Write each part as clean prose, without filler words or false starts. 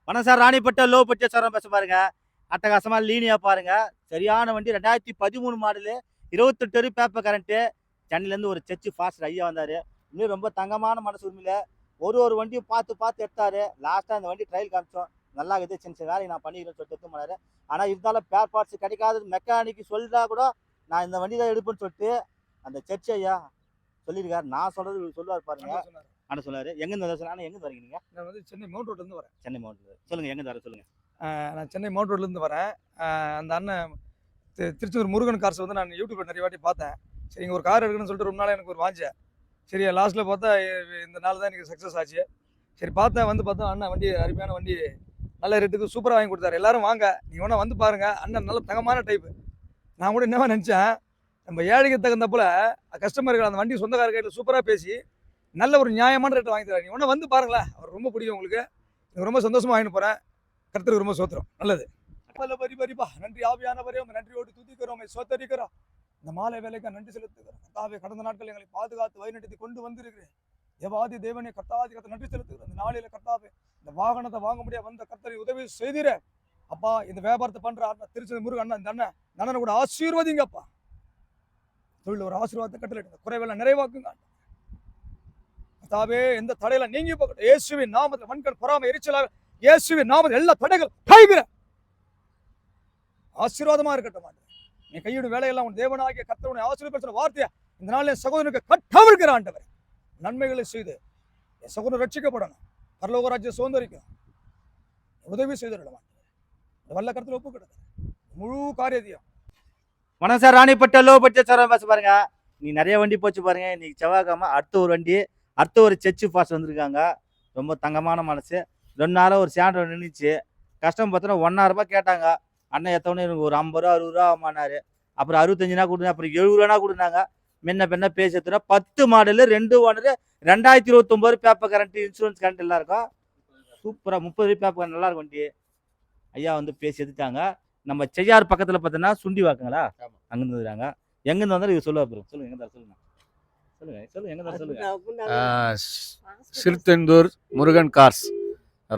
வணக்கம் sir. ராணிப்பட்ட low budget சாரம் பேச பாருங்க. அட்டகாசமா லீனியா பாருங்க. சரியான வண்டி 2013 மாடலு 28 அடி பேப்பர் கரண்ட்டு. சென்னையிலேருந்து ஒரு சர்ச்சு ஃபாஸ்டர் ஐயா வந்தார். இன்னும் ரொம்ப தங்கமான மனசு உரிமையில் ஒரு வண்டியும் பார்த்து எடுத்தார். லாஸ்ட்டாக இந்த வண்டி ட்ரையல் காமிச்சோம். நல்லா இருக்குது, சின்ன சின்ன வேலையை நான் பண்ணிக்கிறேன்னு சொல்லிட்டு எடுத்து போனார். ஆனால் இருந்தாலும் பேர் பார்ட்ஸ் கிடைக்காது மெக்கானிக்கு சொல்லிட்டா கூட நான் இந்த வண்டி தான் எடுப்பேன்னு சொல்லிட்டு அந்த சர்ச் ஐயா சொல்லியிருக்காரு. நான் சொல்கிறது சொல்லுவார் பாருங்க. ஆனால் சொன்னார். எங்கேருந்து வர சொன்னால் எங்கேருந்து வரீங்க நீங்கள்? நான் வந்து சென்னை மவுண்ட் ரோட்லேருந்து வரேன். சென்னை மவுண்ட் சொல்லுங்கள், எங்கேருந்து வர சொல்லுங்கள். நான் சென்னை மவுண்ட் ரோட்லேருந்து வரேன். அந்த அண்ணன் திருச்செந்தூர் முருகன் கார்ஸ் வந்து நான் யூடியூப்பில் நிறைய வாட்டி பார்த்தேன். சரி, இங்கே ஒரு கார் எடுக்கணும்னு சொல்லிட்டு ரொம்ப நாள் எனக்கு ஒரு வாஞ்சேன். சரி, லாஸ்ட்டில் பார்த்தா இந்த நாள் தான் எனக்கு சக்ஸஸ் ஆச்சு. சரி, பார்த்தா அண்ணன் வண்டி அருமையான வண்டி, நல்ல ரேட்டுக்கு சூப்பராக வாங்கி கொடுத்தாரு. எல்லோரும் வாங்க, நீங்கள் வேணால் வந்து பாருங்கள். அண்ணன் நல்ல தங்கமான டைப்பு. நான் கூட என்னவா நினச்சேன், நம்ம ஏழைக்கு தகுந்த போல் கஸ்டமர்கள் அந்த வண்டி சொந்தக்கார கையில் சூப்பராக பேசி நல்ல ஒரு நியாயமான ரேட்டை வாங்கி தராங்க. நீங்கள் ஒன்று வந்து பாருங்களேன், அவர் ரொம்ப பிடிக்கும் உங்களுக்கு. எனக்கு ரொம்ப சந்தோஷமாக வாங்கிட்டு போகிறேன். கருத்துக்கு ரொம்ப சோத்திரம். நல்லது. பரிபா நன்றி ஆவியானவரே, உங்கள் நன்றியோடு துதிக்கிறோம், சோத்தரிக்கிறோம். இந்த மாலை வேலைக்கு நன்றி செலுத்துகிறோம். கர்த்தாவே, கடந்த நாட்கள் எங்களை பாதுகாத்து வழிநடத்தி கொண்டு வந்திருக்கிறேன். தேவாதி தேவனே, கர்த்தாதி கர்த்த நன்றி செலுத்துகிறோம். இந்த நாளில் கர்த்தாவே, இந்த வாகனத்தை வாங்க முடியாது வந்த கர்த்தரை உதவி செய்திர அப்பா. இந்த வியாபாரத்தை பண்ணுற அண்ணன் திருச்செந்தூர் முருகன் அண்ணன், இந்த அண்ணனை கூட ஆசீர்வதிங்கப்பா. தொழில் ஒரு ஆசீர்வாதத்தை கட்டளை குறைவெல்லாம் நிறைவாக்குங்க. கர்த்தாவே, எந்த தடையில நீங்கி போகட்டும். இயேசுவின் நாமத்தில் மண்கள் பொறாமை எரிச்சலாக இயேசுவின் நாமத்தில் எல்லா தடைகள் கைவிட ஆசீர்வாதமா இருக்கட்டும். நீ கையிடும் வேலையெல்லாம் உன் தேவனாகிய கர்த்தருடைய ஆசீர்வாத வார்த்தையா இந்த நாளில் என் சகோதரனுக்கு கட்டவிழ்கிற ஆண்டவர் நன்மைகளை செய்து என் சகோதரன் ரட்சிக்கப்படணும், பரலோக ராஜ்யம் சுதந்திரிக்கணும், உதவி செய்திடலாம். வல்ல கருத்தில் ஒப்பு கிடக்கு முழு காரியத்தையும். வணக்கம் சார். ராணிப்பட்ட லோ பட்ஜெட் சாரம் பேச பாருங்க. நீ நிறைய வண்டி போச்சு பாருங்க. இன்னைக்கு செவ்வாய்க்கிழமை அடுத்த ஒரு வண்டி, அடுத்த ஒரு சர்ச்சு ஃபாஸ்ட் வந்திருக்காங்க. ரொம்ப தங்கமான மனசு. 2 நாளாக ஒரு சேண்டர் நின்றுச்சு. கஷ்டம் பார்த்தோன்னா 1000 ரூபாய் கேட்டாங்க. அண்ணன் எத்தவொன்னே எனக்கு ஒரு 50 ரூபா 60 ரூபா ஆமானாரு. அப்புறம் 65 கொடுங்க, அப்புறம் 70 ரூபா கொடுத்தாங்க. முன்ன பின்ன பேசி எடுத்துனா 10 model 2 owner 2029 paper current insurance current எல்லாம் இருக்கும். சூப்பராக 30 பேப்பர் கரண்ட் நல்லா இருக்கும் வண்டி. ஐயா வந்து பேசி எடுத்துட்டாங்க. நம்ம செய்யார் பக்கத்தில் பார்த்தோன்னா சுண்டி வாக்குங்களா, அங்கேருந்து வந்துடுறாங்க. எங்கேருந்து வந்தாலும் இது சொல்லுவா போகிறோம். சொல்லுங்க, எங்கே சொல்லுங்க திருச்செந்தூர் முருகன் கார்ஸ்.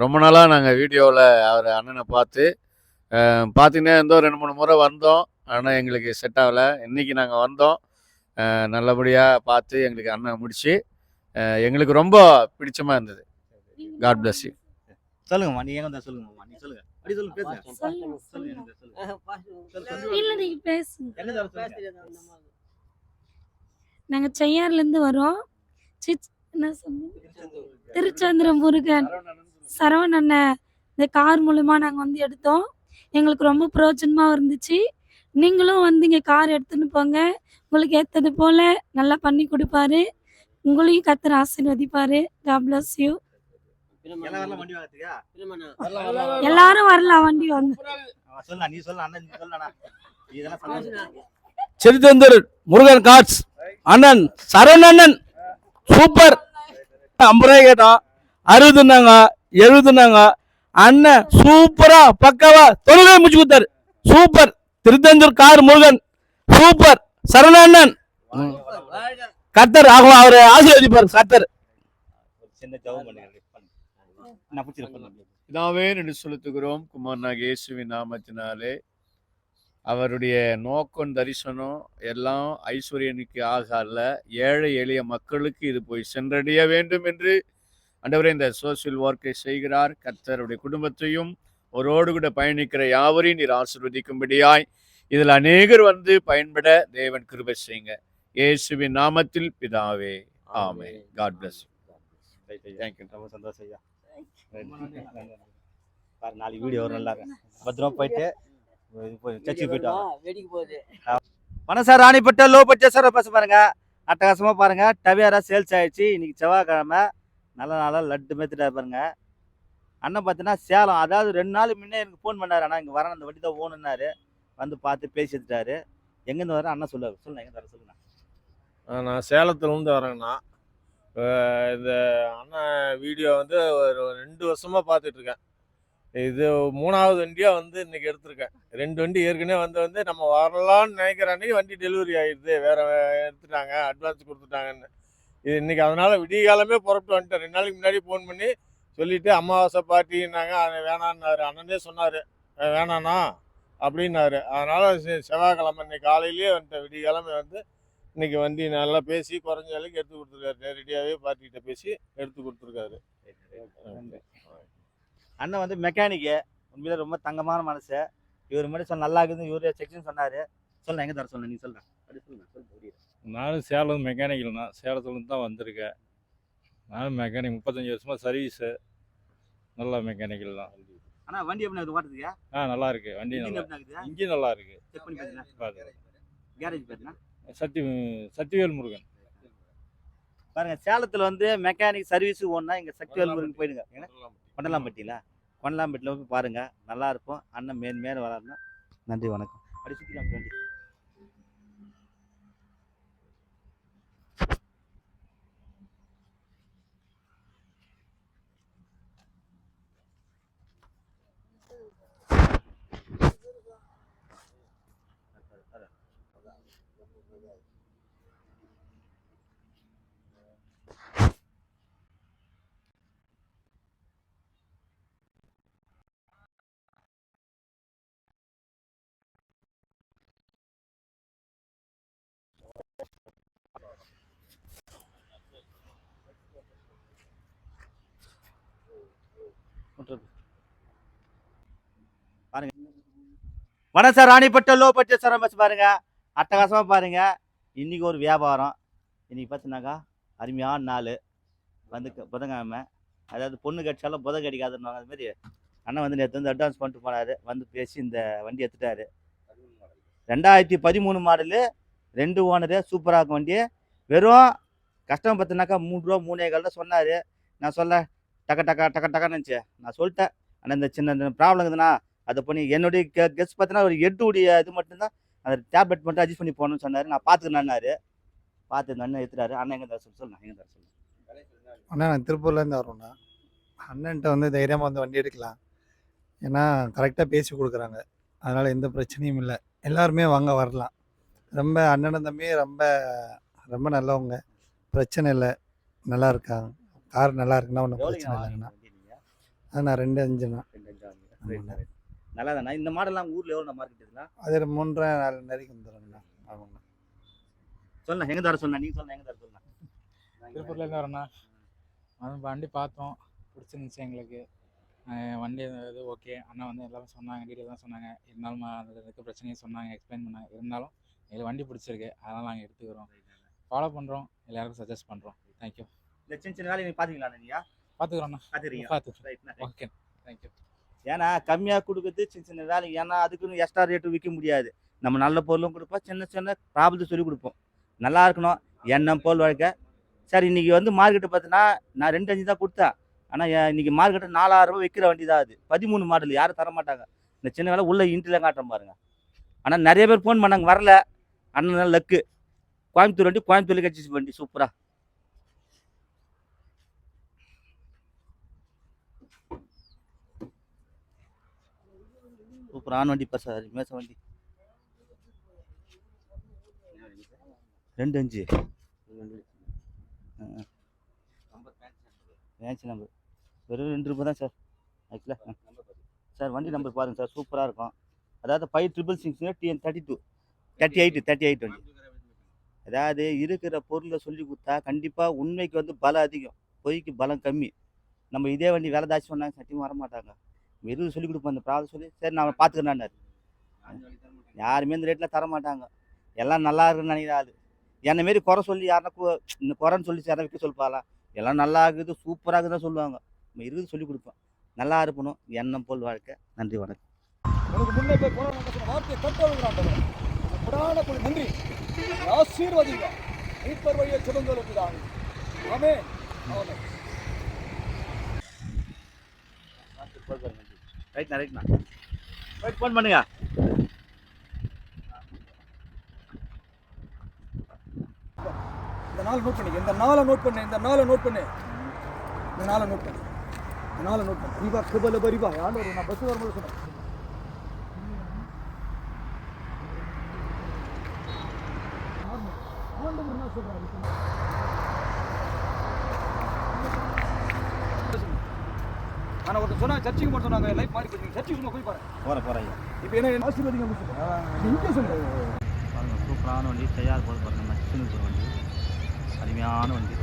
ரொம்ப நாளாக நாங்கள் வீடியோவில் அவர் அண்ணனை பார்த்துக்கினே இருந்தோம். 2-3 முறை வந்தோம், ஆனால் எங்களுக்கு செட் ஆகலை. இன்றைக்கி நாங்கள் வந்தோம், நல்லபடியாக பார்த்து எங்களுக்கு அண்ணன் முடிச்சு எங்களுக்கு ரொம்ப பிடிச்சமாக இருந்தது. God bless you. சொல்லுங்கம்மா, நீ எங்கே சொல்லுங்கம்மா, நீ சொல்லுங்க. நாங்கள் செய்யார்லேருந்து வரோம். திருச்செந்தூர் முருகன் சரவண அண்ணன் இந்த கார் மூலமா நாங்கள் வந்து எடுத்தோம். எங்களுக்கு ரொம்ப பிரயோஜனமாக இருந்துச்சு. நீங்களும் வந்து இங்கே கார் எடுத்துன்னு போங்க. உங்களுக்கு ஏற்றது போல் நல்லா பண்ணி கொடுப்பாரு. உங்களையும் கர்த்தர் ஆசீர்வதிப்பாரு. God bless you. எல்லாரும் வரலாம், வண்டி வாங்க. திருச்செந்தூர் முருகன் கார்ஸ் அண்ணன் சரவணன் சூப்பர். 50 ரூபாய் கேட்டோம், 60னாங்க, 70னாங்க. அண்ணன் சூப்பரா பக்காவா தொழிலே முடிச்சு கொடுத்தாரு. Super. Tiruchendur car Murugan super. Saravanan கர்த்தர் அவரை ஆசீர்வதிப்பார் கர்த்தர். இதாவே என்று செலுத்துகிறோம் குமாரனாக இயேசுவின் நாமத்தினாலே. அவருடைய நோக்கம் தரிசனம் எல்லாம் ஐஸ்வர்யனுக்கு ஆகல, ஏழை எளிய மக்களுக்கு இது போய் சென்றடைய வேண்டும் என்று ஆண்டவரே இந்த சோசியல் ஒர்க்கை செய்கிறார். கர்த்தருடைய குடும்பத்தையும் ஒரோடு கூட பயணிக்கிற யாவரையும் நீர் ஆசீர்வதிக்கும்படியாய் இதில் அநேகர் வந்து பயன்பட தேவன் கிருபை செய்யுங்க. இயேசுவின் நாமத்தில் பிதாவே, ஆமென். God bless you. தேங்க்யூ. ரொம்ப சந்தோஷம் ஐயா. நாளைக்கு வீடியோ வரும். நல்லா பத்திரமா போயிட்டு சர்ச்சுக்கு போயிட்டு வணக்கம் சார். ராணிப்பட்ட லோ பட்ஜெட் சார் பேச பாருங்க. அட்டகாசமாக பாருங்க. டவியாரா சேல்ஸ் ஆயிடுச்சு. இன்னைக்கு செவ்வாய்க்கிழமை நல்ல நாளாக லட்டு மேத்துட்டா பாருங்க. அண்ணன் பார்த்தீங்கன்னா சேலம், அதாவது 2 நாள் முன்னே எனக்கு ஃபோன் பண்ணார். ஆனால் இங்கே வரேன், அந்த வண்டி தான் ஓணுன்னாரு. வந்து பார்த்து பேசி எடுத்துட்டாரு. எங்கேருந்து வரேன் அண்ணன் சொல்லுவார். சொல்லுங்க, எங்கே வர சொல்லுங்க. நான் சேலத்துலேருந்து வரேங்கண்ணா. இந்த அண்ணன் வீடியோ வந்து ஒரு 2 வருஷமாக பார்த்துட்ருக்கேன். இது 3வது வண்டியாக வந்து இன்றைக்கி எடுத்திருக்கேன். 2 வண்டி ஏற்கனவே வந்து நம்ம வரலான்னு நினைக்கிற அன்றைக்கி வண்டி டெலிவரி ஆகிடுது, வேறு எடுத்துட்டாங்க, அட்வான்ஸ் கொடுத்துட்டாங்கன்னு. இது இன்றைக்கி அதனால் விடிய காலமே புறப்பட்டு வந்துட்டேன். 2 நாளைக்கு முன்னாடி ஃபோன் பண்ணி சொல்லிட்டு அமாவாசை பார்ட்டின்னாங்க, அது வேணான்னாரு. அண்ணனே சொன்னார் வேணாண்ணா அப்படின்னாரு. அதனால் செவ்வாய்க்கிழமை இன்னைக்கு காலையிலேயே வந்துட்டேன். விடியக்கிழமை வந்து இன்னைக்கு வண்டி நல்லா பேசி குறைஞ்ச விலைக்கு எடுத்து கொடுத்துருக்காரு. நேரடியாகவே பார்ட்டிகிட்ட பேசி எடுத்து கொடுத்துருக்காரு. அண்ணன் வந்து மெக்கானிக்கு உண்மையில ரொம்ப தங்கமான மனசு. இவர் மாதிரி சொல்ல நல்லா இருக்குது, இவரு செக்ஷன் சொன்னாரு. சொல்ல எங்க தர சொன்ன நீ சொல்ற அப்படி சொல்லுங்க. நானும் சேலம் மெக்கானிக்கல் தான், சேலத்துலேருந்து தான் வந்திருக்கேன். நானும் மெக்கானிக் 35 வருஷமாக சர்வீஸு, நல்ல மெக்கானிக்கல் தான். ஆனா வண்டி எப்படி இருக்குது ஓட்டுறதுக்கா? நல்லா இருக்கு வண்டி, நல்லா இருக்குது. இங்கேயும் நல்லா இருக்கு. செக் பண்ணி பாத்தீங்களா? பார்த்து கேரேஜ் பேருனா சக்திவேல் முருகன். பாருங்க, சேலத்துல வந்து மெக்கானிக் சர்வீஸ் ஒன்னா இங்க சக்திவேல் முருகன் போயிடுங்க. கொண்டலாம்பட்டிங்களா? கொண்டலாம்பட்டியில் போய் பாருங்க, நல்லா இருக்கும். அண்ணன் மேல வராருன்னா. நன்றி, வணக்கம். அப்படி சுற்றிக்கலாம் வண்டி. பாருங்க, வணக்கம் sir. ராணிப்பட்ட low budget sir bus பாருங்க, அட்டகாசமா பாருங்க. இன்னைக்கு ஒரு வியாபாரம். இன்னைக்கு பார்த்தீங்கன்னாக்கா அருமையான நாள் வந்து புதன்கிழமை. அதாவது பொண்ணு கடிச்சாலும் புதன் கடிக்காதுன்னு அது மாதிரி அண்ணன் வந்து நேற்று வந்து அட்வான்ஸ் பண்ணிட்டு போனாரு. வந்து பேசி இந்த வண்டி எடுத்துட்டாரு. 2013 மாடலு, 2 ஓனரு, சூப்பராக இருக்கும் வண்டி. வெறும் கஷ்டம் பார்த்தீங்கன்னாக்கா 3 ரூபா 3.25 தான் சொன்னார். நான் சொல்ல டக்கன்னு நினச்சி நான் சொல்லிட்டேன். ஆனால் இந்த சின்ன ப்ராப்ளம் இருக்குதுண்ணா, அதை பண்ணி என்னுடைய கெஸ்ட் பார்த்தீங்கன்னா ஒரு 8 உடைய இது மட்டும்தான், அந்த டேப்லெட் மட்டும் அட்ஜஸ்ட் பண்ணி போகணும்னு சொன்னார். நான் பார்த்துக்கணுன்னாரு. பார்த்து இந்த அண்ணன் எடுத்துட்டாரு. அண்ணன் எங்கே தர சொல்லு, எங்கே தர சொல்லு. அண்ணா நான் திருப்பூர்லேருந்து வரோண்ணா. அண்ணன்ட்ட வந்து தைரியமாக வந்து வண்டி எடுக்கலாம். ஏன்னா கரெக்டாக பேசி கொடுக்குறாங்க. அதனால் எந்த பிரச்சனையும் இல்லை. எல்லாருமே வாங்க வரலாம். ரொம்ப அண்ணனும் தம்பி ரொம்ப ரொம்ப நல்லவங்க. பிரச்சனை இல்லை, நல்லா இருக்காங்க. கார் நல்லா இருக்குன்னா ஒன்றும் பிரச்சனை இல்லைங்கண்ணா. அதுண்ணா 2.5ண்ணா. நல்லா தானே இந்த மாடல்லாம் ஊரில் எவ்வளோ மார்க்கெட் இருக்குண்ணா? அது 3.5-4 வரைக்கும் வந்துடுங்கண்ணா. ஆமாங்கண்ணா. சொல்லண்ணா எங்கே தர சொன்னா, நீங்கள் சொல்லணும் எங்கே தர சொல்லலாம். திருப்பூர்லேருந்து வரேண்ணா. வண்டி பார்த்தோம், பிடிச்சிருந்துச்சி எங்களுக்கு. வண்டி இது ஓகே. அண்ணா வந்து எல்லாமே சொன்னாங்க, டீட்டெயில் தான் சொன்னாங்க. இருந்தாலும் அந்த இருக்க பிரச்சனையும் சொன்னாங்க, எக்ஸ்பிளைன் பண்ணாங்க. இருந்தாலும் எங்களுக்கு வண்டி பிடிச்சிருக்கு, அதனால் நாங்கள் எடுத்துக்கிறோம், ஃபாலோ பண்ணுறோம், எல்லாருக்கும் சஜஸ்ட் பண்ணுறோம். தேங்க்யூ. இந்த சின்ன வேலையை நீங்கள் பார்த்துக்கலாம் நீங்கள்? பார்த்துக்குறோண்ணா. பார்த்துக்கிறீங்க? பார்த்து ஓகே, தேங்க்யூ. ஏன்னா கம்மியாக கொடுக்குறது சின்ன வேலை. ஏன்னா அதுக்குன்னு எக்ஸ்ட்ரா ரேட்டு விற்க முடியாது. நம்ம நல்ல பொருளும் கொடுப்போம், சின்ன ப்ராப்ளத்தை சொல்லி கொடுப்போம். நல்லா இருக்கணும், எண்ணம் போல் வாழ்க்கை. சார் இன்றைக்கி வந்து மார்க்கெட்டு பார்த்தீங்கன்னா நான் 2.5 தான் கொடுத்தேன். ஆனால் இன்றைக்கி மார்க்கெட்டு 4000 ரூபா விற்கிற வண்டி தான் அது. 13 மாடல் யாரும் தரமாட்டாங்க. இந்த சின்ன வேலை உள்ள இன்ட்டில் காட்டுறோம் பாருங்க. ஆனால் நிறைய பேர் ஃபோன் பண்ணாங்க, வரல. அண்ணன் லக்கு. கோயம்புத்தூர் வண்டி, கோயம்புத்தூர்ல கிடச்சிச்சு வண்டி சூப்பராக. சூப்பரான வண்டி இப்போ சார், மேச வண்டி 2.5 மேட்ச் நம்பர் வெறும் 2 ரூபா தான் சார். ஆக்சுவலாக சார் வண்டி நம்பர் பாருங்கள் சார், சூப்பராக இருக்கும். அதாவது 5666 TN32 38 வண்டி. அதாவது இருக்கிற பொருளை சொல்லி கொடுத்தா கண்டிப்பாக உண்மைக்கு வந்து பலம் அதிகம், பொய்க்கு பலம் கம்மி. நம்ம இதே வண்டி வேலை தாச்சு சொன்னாங்க, சத்தியமாக வரமாட்டாங்க. வெறும் சொல்லி கொடுப்போம், அந்த ப்ராப்ளம் சொல்லி சரி நான் பார்த்துக்கிறேன்னாரு. யாருமே இந்த ரேட்டில் தரமாட்டாங்க. எல்லாம் நல்லா இருக்குன்னு நினைக்கிறாரு. என்னை மாரி குறை சொல்லி யாருன்னா இந்த குறைன்னு சொல்லி யாரா விற்க சொல்லிப்பாலாம். எல்லாம் நல்லா இருக்குது, சூப்பராக இருக்குதான் சொல்லுவாங்க. நம்ம இருக்குது சொல்லி கொடுப்போம். நல்லா இருக்கணும், எண்ணம் போல் வாழ்க்கை. நன்றி, வணக்கம். உனக்கு முன்னே போய் போன வார்த்தையை கட்டவுகிறான். புராண குழு நன்றி ஆசீர்வதிங்க. மீட்பர் வழியை சுதந்திரம். ஆமே ரைட்ண்ணா ஃபோன் பண்ணுங்க. இந்த நாளை நோட் பண்ணிக்க. இந்த நாளை நோட் பண்ணு. இந்த நாளை நோட் பண்ணு. இந்த நாளை நோட் பண்ணு. இந்த நாளை நோட் பண்ணு. ரிவா கபல பரிவா யாரும் நான் பஸ் வரும்போது சொன்னேன். ஆனால் ஒருத்தர் சொன்னாங்க சர்ச்சுக்கு மட்டும் சொன்னாங்க லைஃப் மாறி போச்சு சர்ச்சுக்கு சும்மா போய் பாருங்க போகிறேன் ஐயா. இப்போ என்ன ஆசீர்வாதிங்க இங்கே சொல்லுங்க பாருங்கள் சூப்பரான வண்டி தயார் போது பாருங்கள் மச்சின்னு ஒரு வண்டி அருமையான வண்டி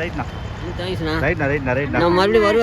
ரைட்ண்ணா தேங்க்ஸ்ண்ணா ரைட்ண்ணா ரைட்ண்ணா ரைட்ண்ணா நான் மறுபடியும் வருவேன்.